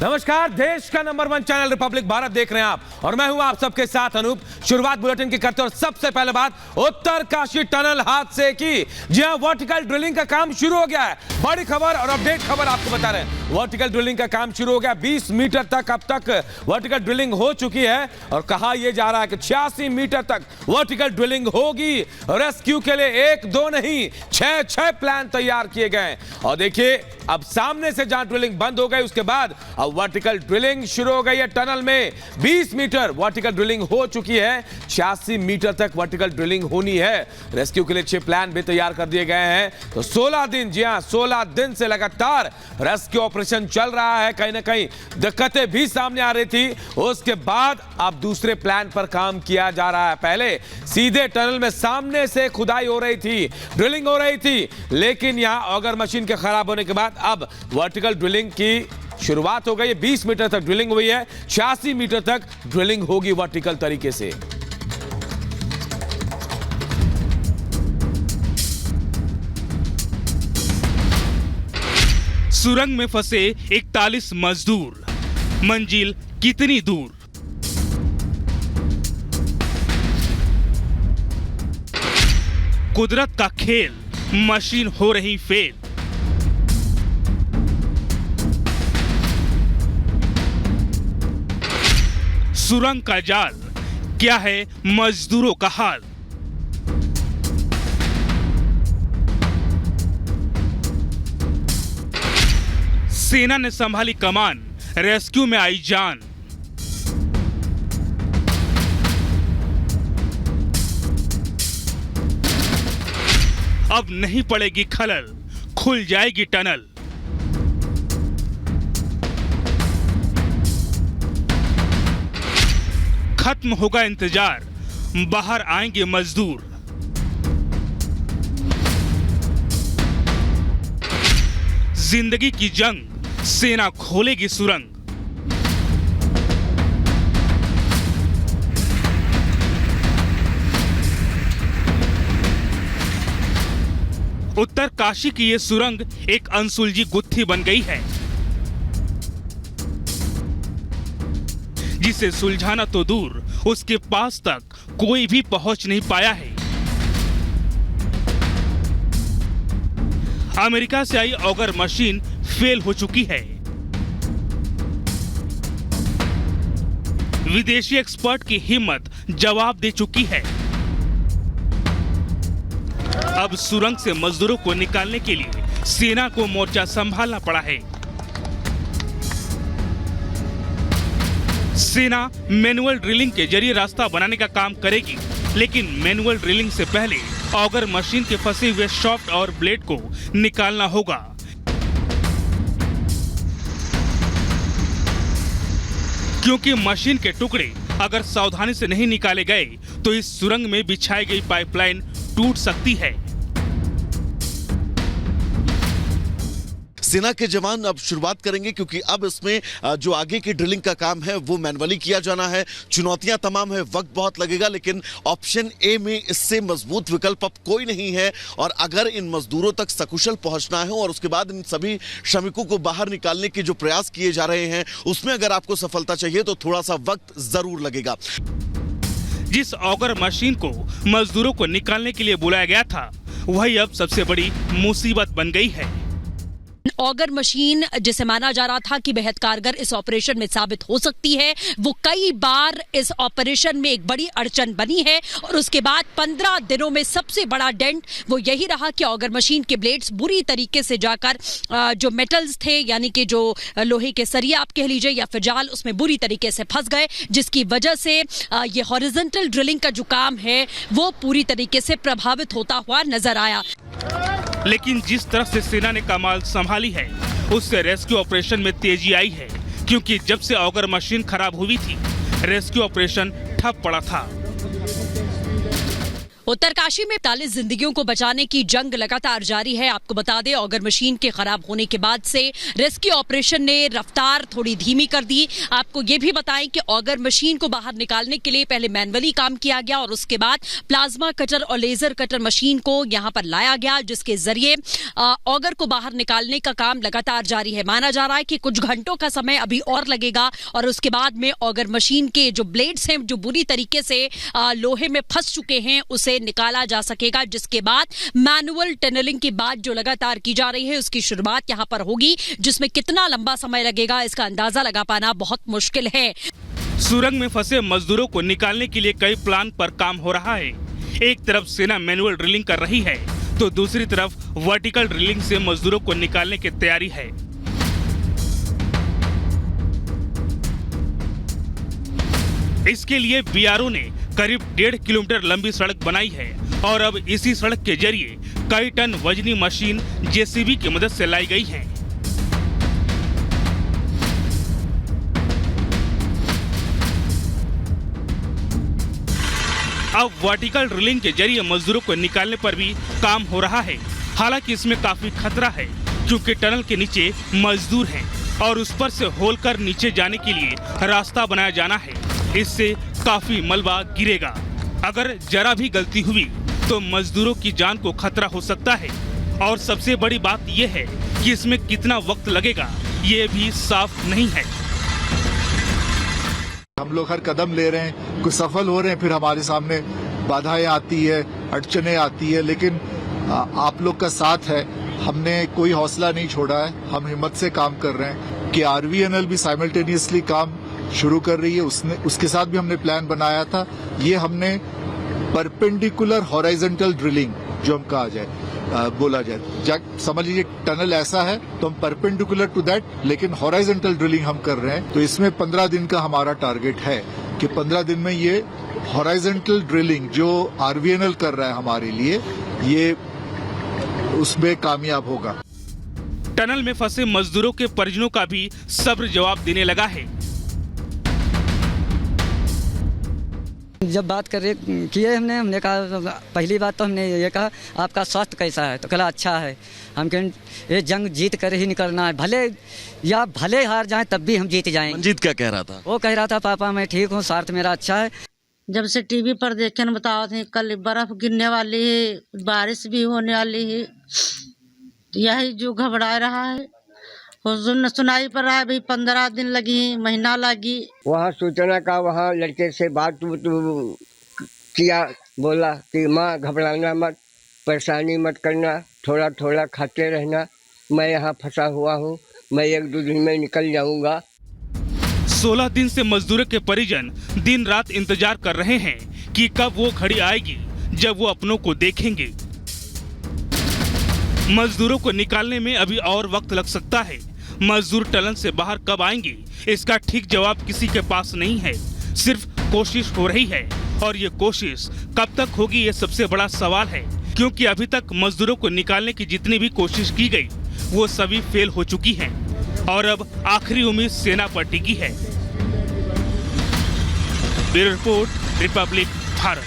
नमस्कार, देश का नंबर 1 चैनल रिपब्लिक भारत देख रहे हैं आप और मैं हूं आप सबके साथ अनूप। शुरुआत बुलेटिन की करते और सबसे पहले बात उत्तरकाशी टनल हादसे की। जी हां, वर्टिकल ड्रिलिंग का काम शुरू हो गया है। बड़ी खबर और अपडेट खबर आपको बता रहे हैं। वर्टिकल ड्रिलिंग का काम शुरू हो गया। 20 मीटर तक अब तक वर्टिकल ड्रिलिंग हो चुकी है और कहा यह जा रहा है कि 86 मीटर तक वर्टिकल ड्रिलिंग होगी। रेस्क्यू के लिए 1-2 नहीं 6 प्लान तैयार किए गए। और देखिए, अब सामने से जहां ड्रिलिंग बंद हो गई उसके बाद अब वर्टिकल ड्रिलिंग शुरू हो गई है। टनल में 20 मीटर वर्टिकल ड्रिलिंग हो चुकी है। 86 मीटर तक वर्टिकल ड्रिलिंग होनी है। रेस्क्यू के लिए 6 प्लान भी तैयार कर दिए गए हैं। तो 16 दिन, जी हां 16 दिन से लगातार रेस्क्यू ऑपरेशन चल रहा है। कहीं ना कहीं दिक्कतें भी सामने आ रही थी, उसके बाद अब दूसरे प्लान पर काम किया जा रहा है। पहले सीधे टनल में सामने से खुदाई हो रही थी, ड्रिलिंग हो रही थी, लेकिन यहां ऑगर मशीन के खराब होने के बाद अब वर्टिकल ड्रिलिंग की शुरुआत हो गई है। 20 मीटर तक ड्रिलिंग हुई है, 86 मीटर तक ड्रिलिंग होगी वर्टिकल तरीके से। सुरंग में फंसे 41 मजदूर, मंजिल कितनी दूर? कुदरत का खेल, मशीन हो रही फेल। सुरंग का जाल, क्या है मजदूरों का हाल? सेना ने संभाली कमान, रेस्क्यू में आई जान। अब नहीं पड़ेगी खलल, खुल जाएगी टनल। खत्म होगा इंतजार, बाहर आएंगे मजदूर। जिंदगी की जंग, सेना खोलेगी सुरंग। उत्तरकाशी की ये सुरंग एक अनसुलझी गुत्थी बन गई है, जिसे सुलझाना तो दूर, उसके पास तक कोई भी पहुंच नहीं पाया है। अमेरिका से आई ऑगर मशीन फेल हो चुकी है। विदेशी एक्सपर्ट की हिम्मत जवाब दे चुकी है। अब सुरंग से मजदूरों को निकालने के लिए सेना को मोर्चा संभालना पड़ा है। सेना मैनुअल ड्रिलिंग के जरिए रास्ता बनाने का काम करेगी, लेकिन मैनुअल ड्रिलिंग से पहले ऑगर मशीन के फंसे हुए शाफ्ट और ब्लेड को निकालना होगा। क्योंकि मशीन के टुकड़े अगर सावधानी से नहीं निकाले गए तो इस सुरंग में बिछाई गई पाइपलाइन टूट सकती है। सेना के जवान अब शुरुआत करेंगे, क्योंकि अब इसमें जो आगे की ड्रिलिंग का काम है वो मैनुअली किया जाना है। चुनौतियां तमाम है, वक्त बहुत लगेगा, लेकिन ऑप्शन ए में इससे मजबूत विकल्प अब कोई नहीं है। और अगर इन मजदूरों तक सकुशल पहुंचना है और उसके बाद इन सभी श्रमिकों को बाहर निकालने के जो प्रयास किए जा रहे हैं उसमें अगर आपको सफलता चाहिए तो थोड़ा सा वक्त जरूर लगेगा। जिस ऑगर मशीन को मजदूरों को निकालने के लिए बुलाया गया था, वही अब सबसे बड़ी मुसीबत बन गई है। ऑगर मशीन जिसे माना जा रहा था कि बेहद कारगर इस ऑपरेशन में साबित हो सकती है, वो कई बार इस ऑपरेशन में एक बड़ी अड़चन बनी है। और उसके बाद 15 दिनों में सबसे बड़ा डेंट वो यही रहा कि ऑगर मशीन के ब्लेड्स बुरी तरीके से जाकर जो मेटल्स थे, यानी कि जो लोहे के सरिया आप कह लीजिए या फिर जाल, उसमें बुरी तरीके से फंस गए, जिसकी वजह से ये हॉरिजॉन्टल ड्रिलिंग का जो काम है वो पूरी तरीके से प्रभावित होता हुआ नजर आया। लेकिन जिस तरह से सेना ने कमाल संभाली है, उससे रेस्क्यू ऑपरेशन में तेजी आई है। क्योंकि जब से ऑगर मशीन खराब हुई थी, रेस्क्यू ऑपरेशन ठप पड़ा था। उत्तरकाशी में 40 जिंदगियों को बचाने की जंग लगातार जारी है। आपको बता दें, ऑगर मशीन के खराब होने के बाद से रेस्क्यू ऑपरेशन ने रफ्तार थोड़ी धीमी कर दी। आपको ये भी बताएं कि ऑगर मशीन को बाहर निकालने के लिए पहले मैनुअली काम किया गया और उसके बाद प्लाज्मा कटर और लेजर कटर मशीन को यहां पर लाया गया, जिसके जरिए ऑगर को बाहर निकालने का काम लगातार जारी है। माना जा रहा है कि कुछ घंटों का समय अभी और लगेगा और उसके बाद में ऑगर मशीन के जो ब्लेड्स हैं, जो बुरी तरीके से लोहे में फंस चुके हैं, उसे निकाला जा सकेगा, जिसके बाद मैनुअल टनलिंग की बात जो लगातार की जा रही है उसकी शुरुआत यहां पर होगी, जिसमें कितना लंबा समय लगेगा इसका अंदाजा लगा पाना बहुत मुश्किल है। सुरंग में फंसे मजदूरों को निकालने के लिए कई प्लान पर काम हो रहा है। एक तरफ सेना मैनुअल ड्रिलिंग कर रही है तो दूसरी तरफ वर्टिकल ड्रिलिंग से मजदूरों को निकालने की तैयारी है। इसके लिए बीआरओ ने करीब 1.5 किलोमीटर लंबी सड़क बनाई है और अब इसी सड़क के जरिए कई टन वजनी मशीन जेसीबी की मदद से लाई गई है। अब वर्टिकल ड्रिलिंग के जरिए मजदूरों को निकालने पर भी काम हो रहा है। हालांकि इसमें काफी खतरा है क्योंकि टनल के नीचे मजदूर हैं और उस पर से होल कर नीचे जाने के लिए रास्ता बनाया जाना है। इससे काफी मलबा गिरेगा। अगर जरा भी गलती हुई तो मजदूरों की जान को खतरा हो सकता है और सबसे बड़ी बात यह है कि इसमें कितना वक्त लगेगा ये भी साफ नहीं है। हम लोग हर कदम ले रहे हैं, कुछ सफल हो रहे हैं, फिर हमारे सामने बाधाएं आती है, अड़चने आती है, लेकिन आप लोग का साथ है। हमने कोई हौसला नहीं छोड़ा है, हम हिम्मत से काम कर रहे हैं कि आरवीएनएल भी साइमल्टेनियसली काम शुरू कर रही है। उसके साथ भी हमने प्लान बनाया था। ये हमने परपेंडिकुलर हॉराइजॉन्टल ड्रिलिंग जो हम कहा जाए बोला जाए, समझ लीजिए टनल ऐसा है तो हम परपेंडिकुलर टू दैट लेकिन हॉराइजॉन्टल ड्रिलिंग हम कर रहे हैं। तो इसमें 15 दिन का हमारा टारगेट है कि 15 दिन में ये हॉराइजॉन्टल ड्रिलिंग जो आरवीएनएल कर रहा है हमारे लिए, ये उसमें कामयाब होगा। टनल में फंसे मजदूरों के परिजनों का भी सब्र जवाब देने लगा है। जब बात किए हमने कहा, पहली बात तो हमने ये कहा आपका स्वास्थ्य कैसा है, तो कहा अच्छा है। हम कहें ये जंग जीत कर ही निकलना है, भले हार जाएं तब भी हम जीत जाएंगे। मंजीत क्या कह रहा था? वो कह रहा था पापा मैं ठीक हूँ, स्वास्थ्य मेरा अच्छा है। जब से टीवी पर देखे न बताओ थे कल बर्फ गिरने वाली है, बारिश भी होने वाली है, यही जो घबरा रहा है। सुनाई पर रहा है भाई 15 दिन लगी, महीना लगी। वहाँ सूचना का वहाँ लड़के से बात किया, बोला कि माँ घबराना मत, परेशानी मत करना, थोड़ा थोड़ा खाते रहना, मैं यहाँ फंसा हुआ हूँ, मैं 1-2 दिन में निकल जाऊँगा। 16 दिन से मजदूरों के परिजन दिन रात इंतजार कर रहे हैं कि कब वो घड़ी आएगी जब वो अपनों को देखेंगे। मजदूरों को निकालने में अभी और वक्त लग सकता है। मजदूर टनल से बाहर कब आएंगे इसका ठीक जवाब किसी के पास नहीं है। सिर्फ कोशिश हो रही है और ये कोशिश कब तक होगी ये सबसे बड़ा सवाल है, क्योंकि अभी तक मजदूरों को निकालने की जितनी भी कोशिश की गई वो सभी फेल हो चुकी हैं और अब आखिरी उम्मीद सेना पर टिकी है। Bureau report, Republic Bharat.